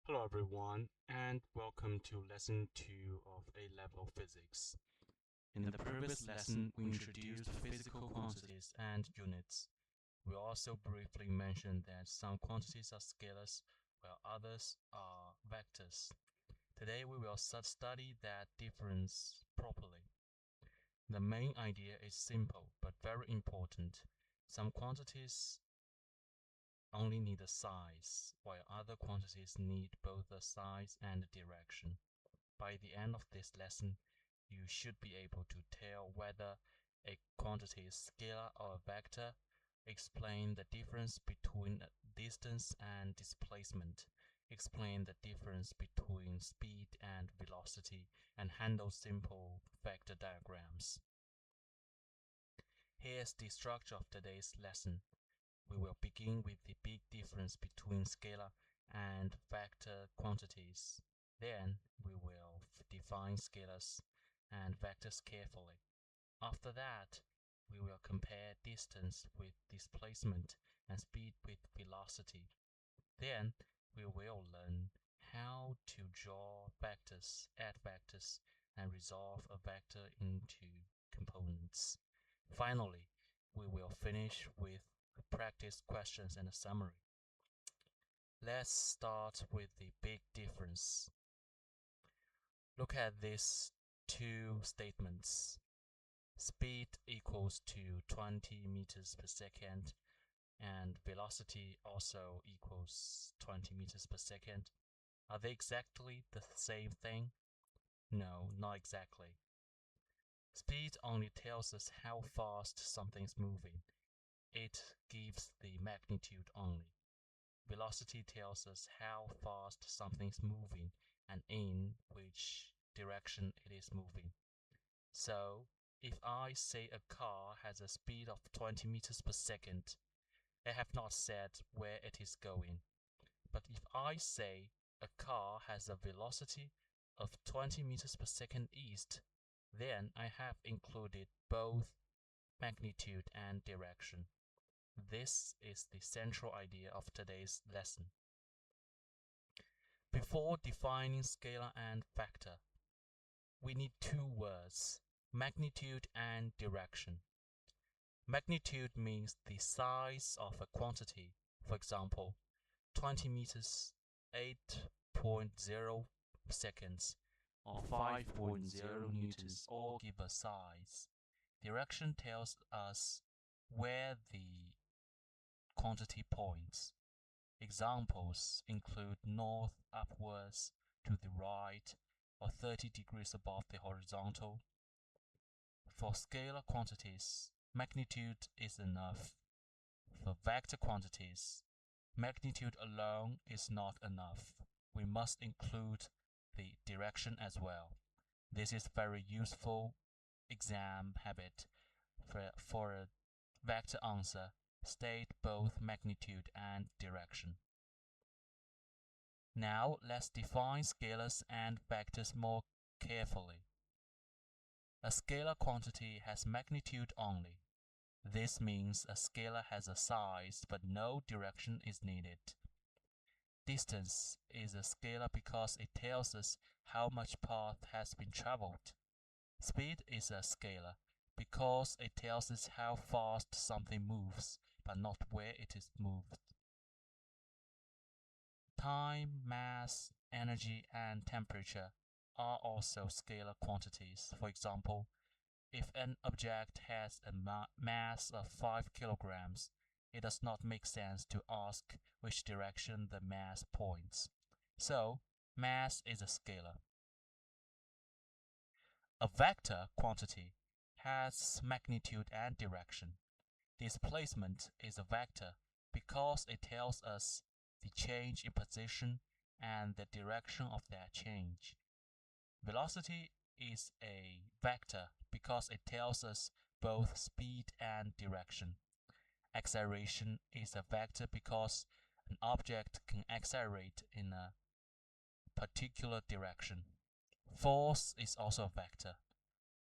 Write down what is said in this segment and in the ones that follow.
Hello everyone, and welcome to lesson 2 of A-level physics. In the previous lesson, we introduced physical quantities and units. We also briefly mentioned that some quantities are scalars, while others are vectors. Today we will study that difference properly. The main idea is simple but very important. Some quantities only need a size, while other quantities need both a size and a direction. By the end of this lesson, you should be able to tell whether a quantity is scalar or a vector, explain the difference between distance and displacement, explain the difference between speed and velocity, and handle simple vector diagrams. Here's the structure of today's lesson. We will begin with the big difference between scalar and vector quantities. Then we will define scalars and vectors carefully. After that, we will compare distance with displacement and speed with velocity. Then we will learn how to draw vectors, add vectors, and resolve a vector into components. Finally, we will finish with practice questions and a summary. Let's start with the big difference. Look at these two statements. Speed equals to 20 meters per second and velocity also equals 20 meters per second. Are they exactly the same thing? No, not exactly. Speed only tells us how fast something's moving. It gives the magnitude only. Velocity tells us how fast something's moving and in which direction it is moving. So, if I say a car has a speed of 20 meters per second, I have not said where it is going. But if I say a car has a velocity of 20 meters per second east, then I have included both magnitude and direction. This is the central idea of today's lesson. Before defining scalar and vector, we need two words, magnitude and direction. Magnitude means the size of a quantity. For example, 20 meters, 8.0 seconds, or 5.0 newtons all give a size. Direction tells us where the quantity points. Examples include north upwards, to the right, or 30 degrees above the horizontal. For scalar quantities, magnitude is enough. For vector quantities, magnitude alone is not enough. We must include the direction as well. This is a very useful exam habit. For a vector answer, state both magnitude and direction. Now let's define scalars and vectors more carefully. A scalar quantity has magnitude only. This means a scalar has a size but no direction is needed. Distance is a scalar because it tells us how much path has been traveled. Speed is a scalar because it tells us how fast something moves, but not where it is moved. Time, mass, energy, and temperature are also scalar quantities. For example, if an object has a mass of 5 kilograms, it does not make sense to ask which direction the mass points. So, mass is a scalar. A vector quantity has magnitude and direction. Displacement is a vector because it tells us the change in position and the direction of that change. Velocity is a vector because it tells us both speed and direction. Acceleration is a vector because an object can accelerate in a particular direction. Force is also a vector.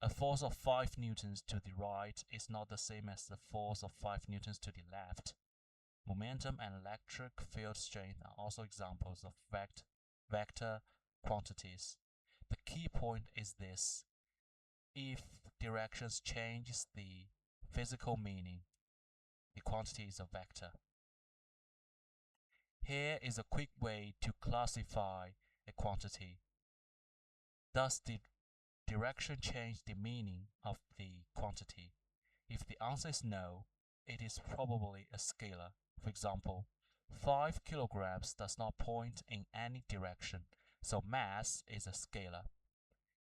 A force of 5 newtons to the right is not the same as the force of 5 newtons to the left. Momentum and electric field strength are also examples of vector quantities. The key point is this: if directions changes the physical meaning, the quantity is a vector. Here is a quick way to classify a quantity. Does the direction change the meaning of the quantity? If the answer is no, it is probably a scalar. For example, 5 kilograms does not point in any direction, so mass is a scalar.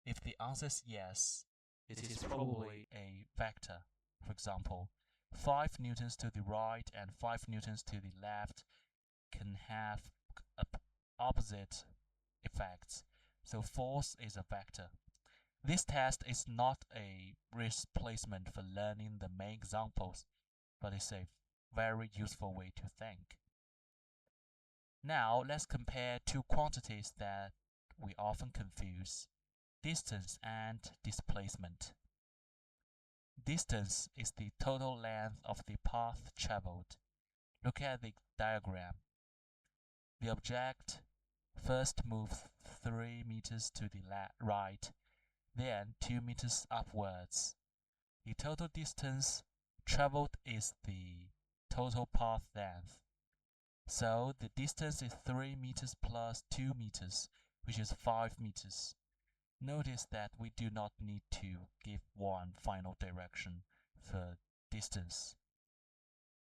If the answer is yes, it is probably a vector. For example, 5 newtons to the right and 5 newtons to the left can have opposite effects, so force is a vector. This test is not a replacement for learning the main examples, but it's a very useful way to think. Now let's compare two quantities that we often confuse: distance and displacement. Distance is the total length of the path traveled. Look at the diagram. The object first moves 3 meters to the right, then 2 meters upwards. The total distance traveled is the total path length. So the distance is 3 meters plus 2 meters, which is 5 meters. Notice that we do not need to give one final direction for distance.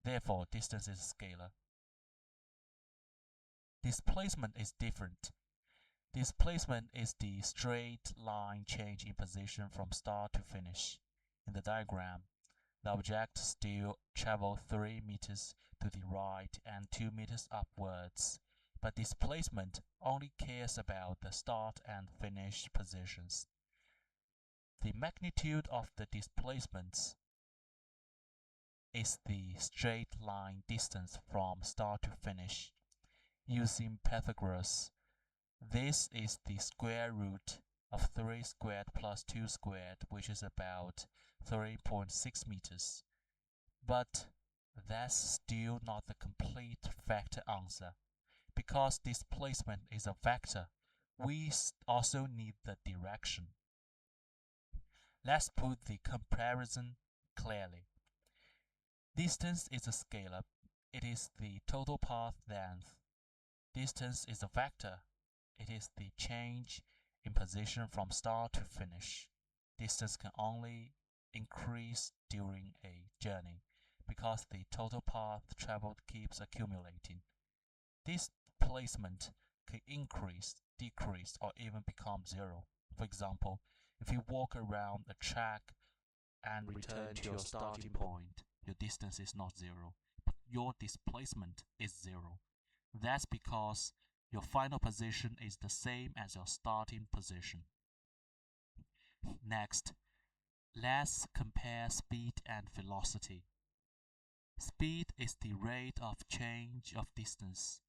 Therefore, distance is a scalar. Displacement is different. Displacement is the straight line change in position from start to finish. In the diagram, the object still travels 3 meters to the right and 2 meters upwards, but displacement only cares about the start and finish positions. The magnitude of the displacements is the straight line distance from start to finish. Using Pythagoras, this is the square root of 3 squared plus 2 squared, which is about 3.6 meters. But that's still not the complete vector answer. Because displacement is a vector, we also need the direction. Let's put the comparison clearly. Distance is a scalar. It is the total path length. Distance is a vector. It is the change in position from start to finish. Distance can only increase during a journey because the total path traveled keeps accumulating. Displacement can increase, decrease, or even become zero. For example, if you walk around a track and return to your starting point, your distance is not zero, but your displacement is zero. That's because your final position is the same as your starting position. Next, let's compare speed and velocity. Speed is the rate of change of distance.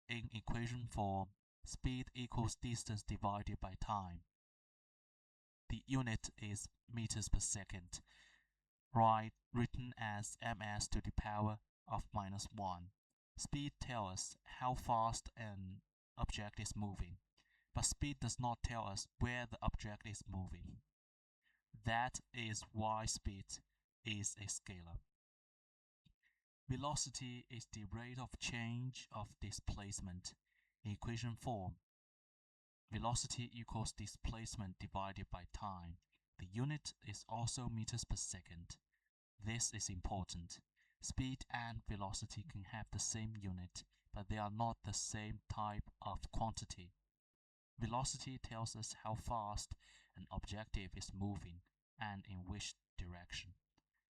In equation form, speed equals distance divided by time. The unit is meters per second, written as ms to the power of -1. Speed tells us how fast an object is moving, but speed does not tell us where the object is moving. That is why speed is a scalar. Velocity is the rate of change of displacement. In equation form, velocity equals displacement divided by time. The unit is also meters per second. This is important. Speed and velocity can have the same unit, but they are not the same type of quantity. Velocity tells us how fast an object is moving and in which direction.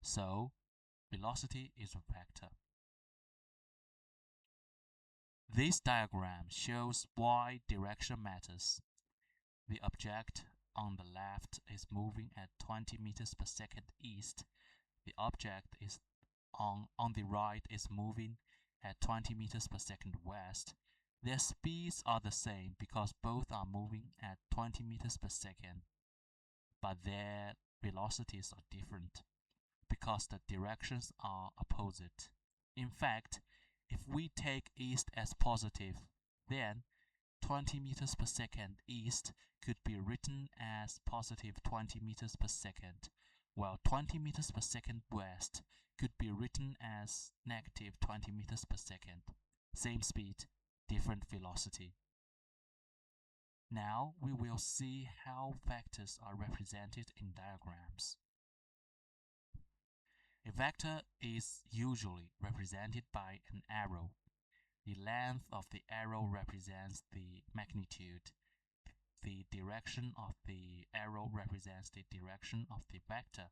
So, velocity is a vector. This diagram shows why direction matters. The object on the left is moving at 20 meters per second east. The object is on the right is moving at 20 meters per second west. Their speeds are the same because both are moving at 20 meters per second, but their velocities are different because the directions are opposite. In fact, if we take east as positive, then 20 meters per second east could be written as positive 20 meters per second, while 20 meters per second west could be written as negative 20 meters per second. Same speed, different velocity. Now we will see how vectors are represented in diagrams. A vector is usually represented by an arrow. The length of the arrow represents the magnitude. The direction of the arrow represents the direction of the vector.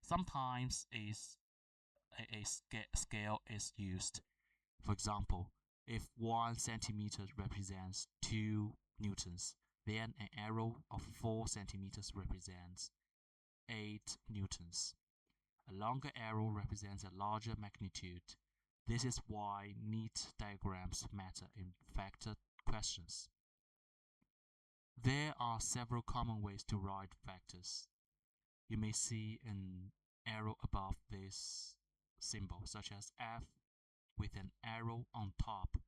Sometimes a scale is used. For example, if 1 centimeter represents 2 newtons, then an arrow of 4 centimeters represents 8 newtons. A longer arrow represents a larger magnitude. This is why neat diagrams matter in vector questions. There are several common ways to write vectors. You may see an arrow above this symbol, such as F with an arrow on top.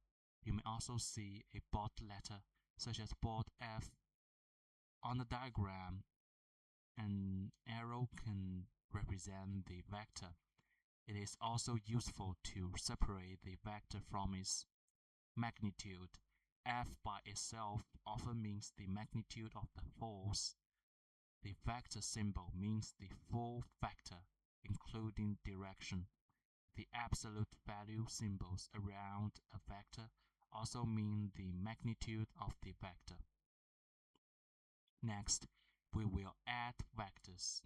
You may also see a bold letter, such as bold F. On the diagram, an arrow can represent the vector. It is also useful to separate the vector from its magnitude. F by itself often means the magnitude of the force. The vector symbol means the full vector, including direction. The absolute value symbols around a vector also mean the magnitude of the vector. Next, we will add vectors.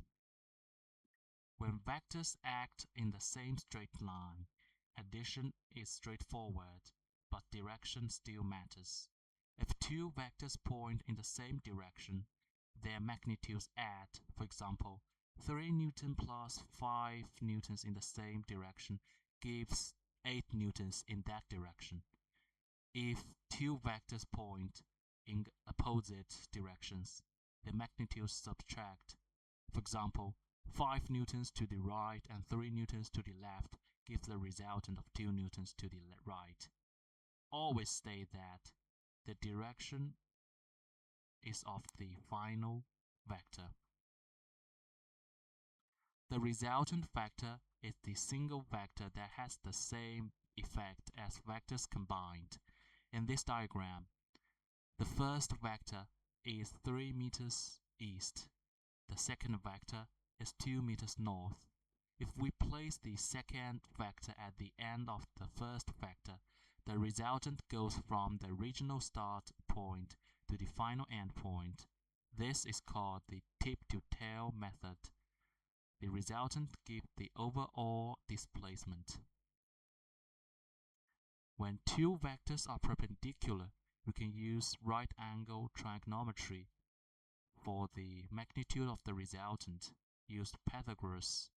When vectors act in the same straight line, addition is straightforward, but direction still matters. If two vectors point in the same direction, their magnitudes add. For example, 3 newtons plus 5 newtons in the same direction gives 8 newtons in that direction. If two vectors point in opposite directions, the magnitudes subtract. For example, 5 newtons to the right and 3 newtons to the left gives the resultant of 2 newtons to the right. Always state that the direction is of the final vector. The resultant vector is the single vector that has the same effect as vectors combined. In this diagram, the first vector is 3 meters east. The second vector is 2 meters north. If we place the second vector at the end of the first vector, the resultant goes from the original start point to the final end point. This is called the tip-to-tail method. The resultant gives the overall displacement. When two vectors are perpendicular, we can use right-angle trigonometry. For the magnitude of the resultant, use Pythagoras.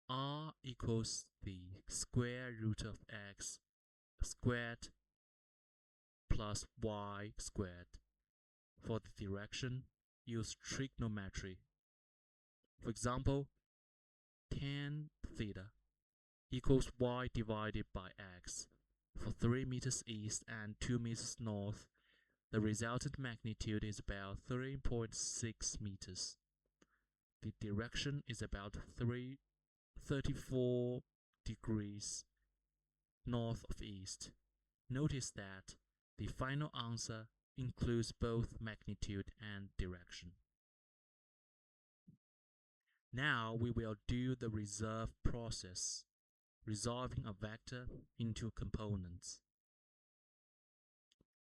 R equals the square root of x squared plus y squared. For the direction, use trigonometry. For example, tan theta equals y divided by x. For 3 meters east and 2 meters north, the resultant magnitude is about 3.6 meters. The direction is about 34 degrees north of east. Notice that the final answer includes both magnitude and direction. Now we will do the resolve process, resolving a vector into components.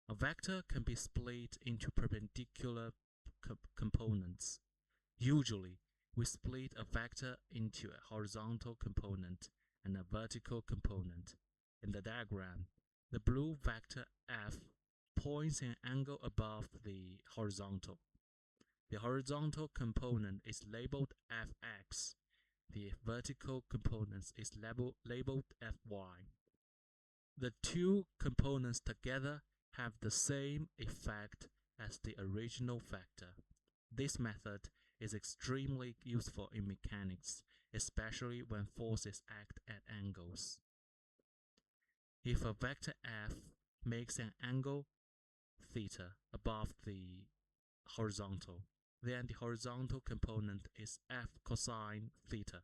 A vector can be split into perpendicular components. Usually, we split a vector into a horizontal component and a vertical component. In the diagram, the blue vector f points an angle above the horizontal. The horizontal component is labeled fx. The vertical component is labeled fy. The two components together have the same effect as the original vector. This method is extremely useful in mechanics, especially when forces act at angles. If a vector f makes an angle theta above the horizontal. Then the horizontal component is f cosine theta.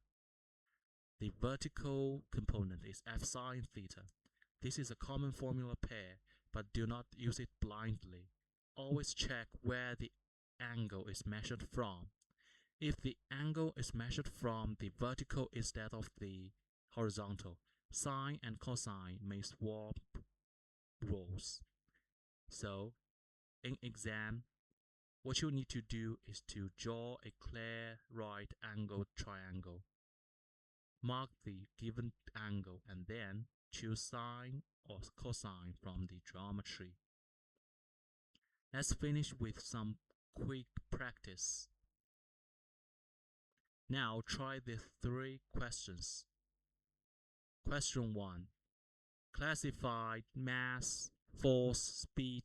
The vertical component is f sine theta. This is a common formula pair, but do not use it blindly. Always check where the angle is measured from. If the angle is measured from the vertical instead of the horizontal, sine and cosine may swap roles. So, in exam, what you need to do is to draw a clear right angled triangle. Mark the given angle and then choose sine or cosine from the geometry. Let's finish with some quick practice. Now try the 3 questions. Question 1. Classify mass, force, speed,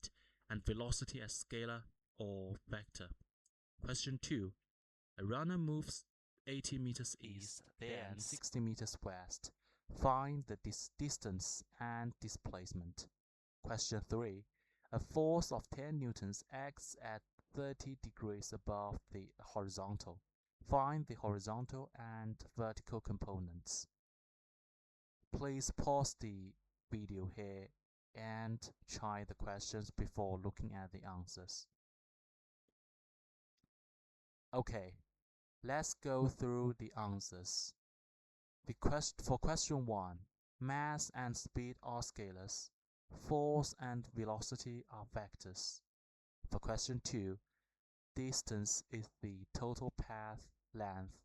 and velocity as scalar or vector. Question 2. A runner moves 80 meters east, then 60 meters west. Find the distance and displacement. Question 3. A force of 10 newtons acts at 30 degrees above the horizontal. Find the horizontal and vertical components. Please pause the video here and try the questions before looking at the answers. Okay, let's go through the answers. For question 1, mass and speed are scalars. Force and velocity are vectors. For question 2, distance is the total path length.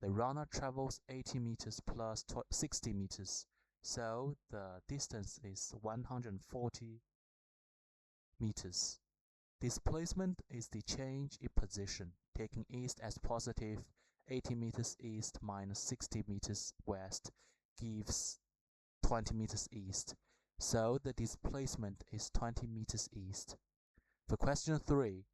The runner travels 80 meters plus 60 meters, so the distance is 140 meters. Displacement is the change in position, taking east as positive. 80 meters east minus 60 meters west gives 20 meters east, so the displacement is 20 meters east. For question 3,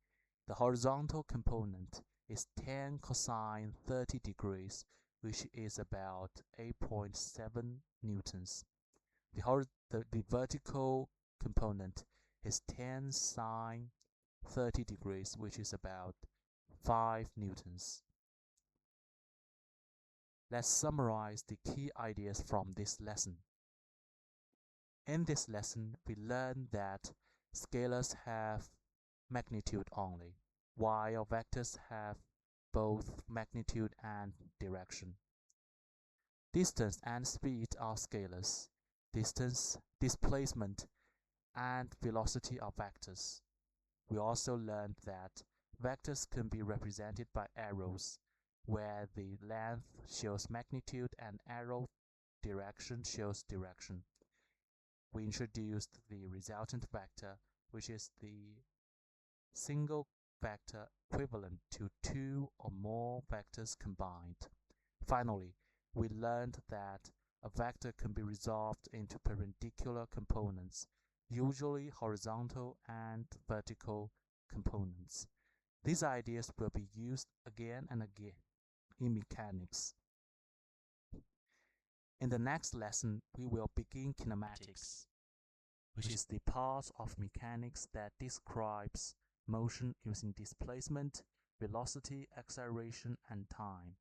the horizontal component is 10 cosine 30 degrees, which is about 8.7 newtons. The vertical component is 10 sine 30 degrees, which is about 5 newtons. Let's summarize the key ideas from this lesson. In this lesson, we learned that scalars have magnitude only, while vectors have both magnitude and direction. Distance and speed are scalars. Distance, displacement, and velocity are vectors. We also learned that vectors can be represented by arrows, where the length shows magnitude and arrow direction shows direction. We introduced the resultant vector, which is the single vector equivalent to 2 or more vectors combined. Finally, we learned that a vector can be resolved into perpendicular components, usually horizontal and vertical components. These ideas will be used again and again in mechanics. In the next lesson, we will begin kinematics, which is the part of mechanics that describes motion using displacement, velocity, acceleration, and time.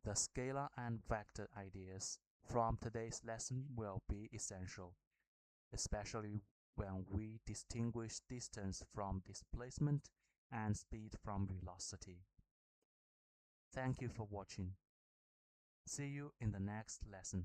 The scalar and vector ideas from today's lesson will be essential, especially when we distinguish distance from displacement and speed from velocity. Thank you for watching. See you in the next lesson.